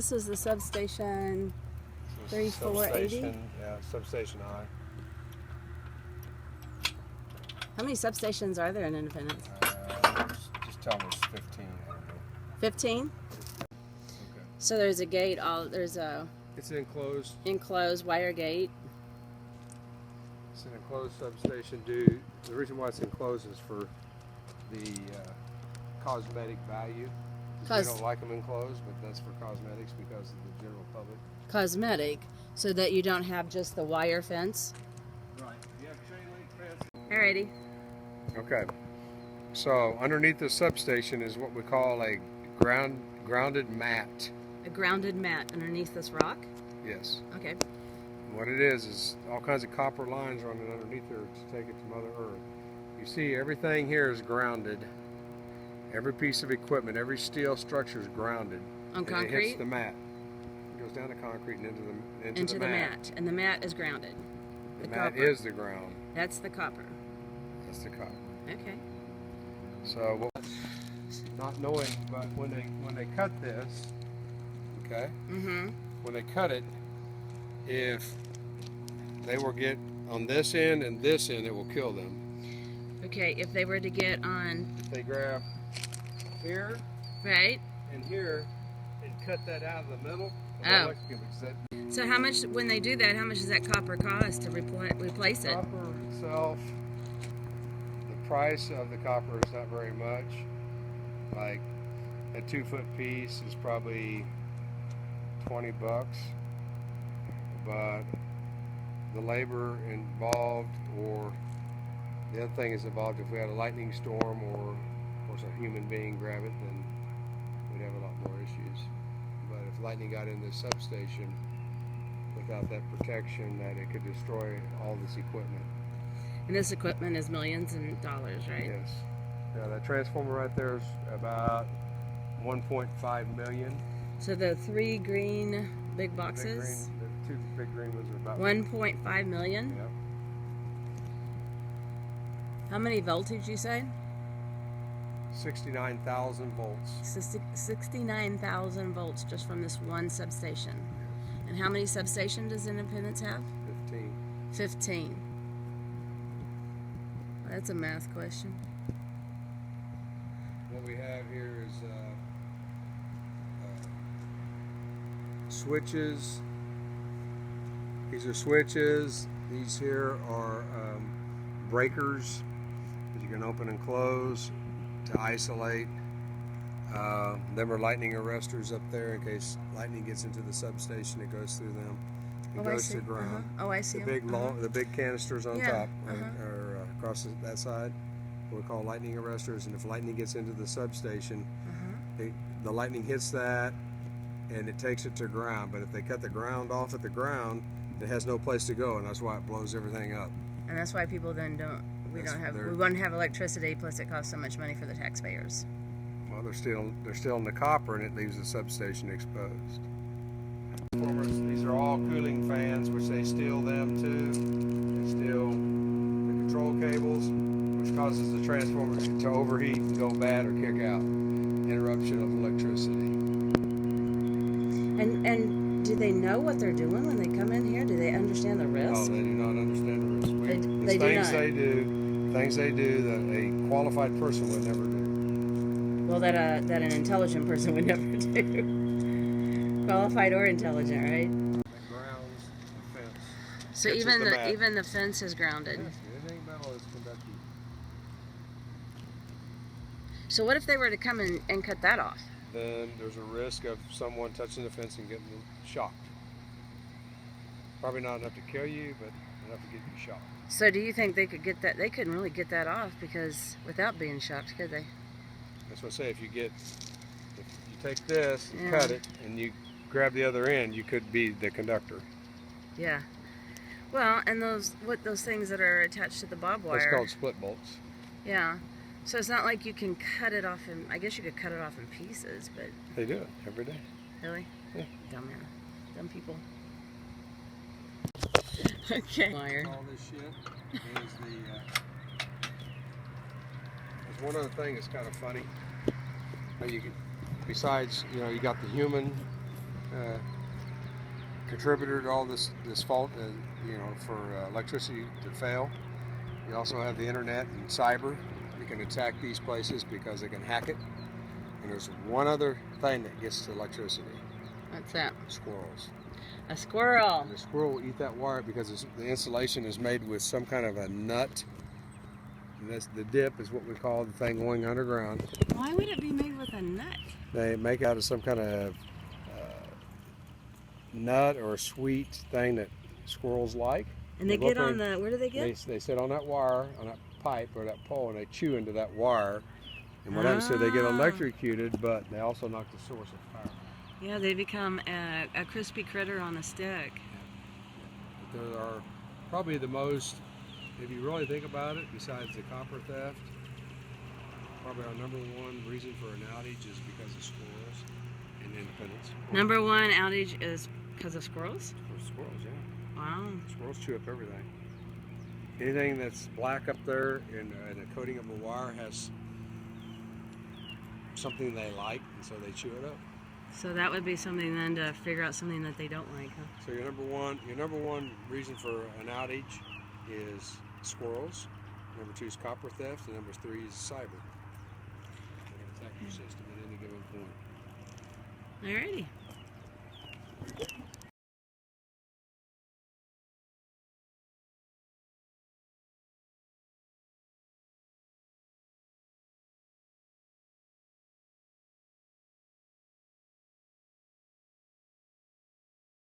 this is the substation 3480. Yeah, substation I. How many substations are there in Independence? Just tell me it's 15. I don't know. 15? Okay. So there's a gate. There's It's enclosed. enclosed wire gate. It's an enclosed substation. The reason why it's enclosed is for the cosmetic value. We don't like them enclosed, but that's for cosmetics because of the general public. Cosmetic, so that you don't have just the wire fence. Right. You have chain link fence. Alrighty. Okay. So underneath the substation is what we call a grounded mat. A grounded mat underneath this rock? Yes. Okay. What it is all kinds of copper lines running underneath there to take it to Mother Earth. You see, everything here is grounded. Every piece of equipment, every steel structure is grounded. On concrete? It hits the mat. It goes down to concrete and into the mat. And the mat is grounded. The mat is the ground. That's the copper. That's the copper. Okay. So, not knowing, but when they cut this, okay? Mm-hmm. When they cut it, if they will get on this end and this end, it will kill them. Okay, if they were to get on... If they grab here, right, and here, and cut that out of the middle. Oh. So how much, when they do that, how much does that copper cost to replace it? Copper itself, the price of the copper is not very much. Like a 2-foot piece is probably $20, but the labor involved, or the other thing is involved, if we had a lightning storm or of course a human being grab it, then we'd have a lot more issues. But if lightning got in this substation without that protection, that it could destroy all this equipment. And this equipment is millions of dollars, right? Yes. Yeah, that transformer right there is about 1.5 million. So the 3 green big boxes? The 2 big green ones are about 1.5 million? Yep. How many voltage you say? 69,000 volts. 69,000 volts just from this one substation. Yes. And how many substations does Independence have? 15. 15. Well, that's a math question. What we have here is switches. These are switches. These here are breakers that you can open and close to isolate. Them are lightning arresters up there in case lightning gets into the substation. It goes through them. It goes to ground. Oh, I see. The big canisters on top are across that side. What we call lightning arresters. And if lightning gets into the substation, the lightning hits that and it takes it to ground. But if they cut the ground off at the ground, it has no place to go, and that's why it blows everything up. And that's why people then we wouldn't have electricity, plus it costs so much money for the taxpayers. Well, they're still in the copper, and it leaves the substation exposed. These are all cooling fans, which they steal them too. They steal the control cables, which causes the transformer to overheat and go bad or kick out. Interruption of electricity. And do they know what they're doing when they come in here? Do they understand the risk? No, they do not understand the risk. They do not. Things they do that a qualified person would never do. Well, that an intelligent person would never do. Qualified or intelligent, right? That grounds the fence. So even the fence is grounded. Yes, anything metal is conductive. So what if they were to come in and cut that off? Then there's a risk of someone touching the fence and getting shocked. Probably not enough to kill you, but enough to get you shocked. So do you think they could get that? They couldn't really get that off because without being shocked, could they? That's what I say. If you take this, and cut it, and you grab the other end, you could be the conductor. Yeah. Well, and those things that are attached to the barbed wire. That's called split bolts. Yeah. So it's not like you can cut it off I guess you could cut it off in pieces, but... They do it every day. Really? Yeah. Dumb people. Okay. All this shit is there's one other thing that's kind of funny. Besides, you got the human contributor to all this fault, for electricity to fail. You also have the internet and cyber. You can attack these places because they can hack it. And there's one other thing that gets to electricity. What's that? Squirrels. A squirrel. And the squirrel will eat that wire because the insulation is made with some kind of a nut. And the dip is what we call the thing going underground. Why would it be made with a nut? They make out of some kind of nut or a sweet thing that squirrels like. And they get on the, where do they get? They sit on that wire, on that pipe or that pole, and they chew into that wire. And what happens is they get electrocuted, but they also knock the source of power. Yeah, they become a crispy critter on a stick. But there are probably the most, if you really think about it, besides the copper theft, probably our number one reason for an outage is because of squirrels and Independence. Number one outage is because of squirrels? Squirrels, yeah. Wow. Squirrels chew up everything. Anything that's black up there in a coating of a wire has something they like, and so they chew it up. So that would be something then to figure out something that they don't like, huh? So your number one reason for an outage is squirrels. Number two is copper theft, and number three is cyber. They can attack your system at any given point. Alrighty.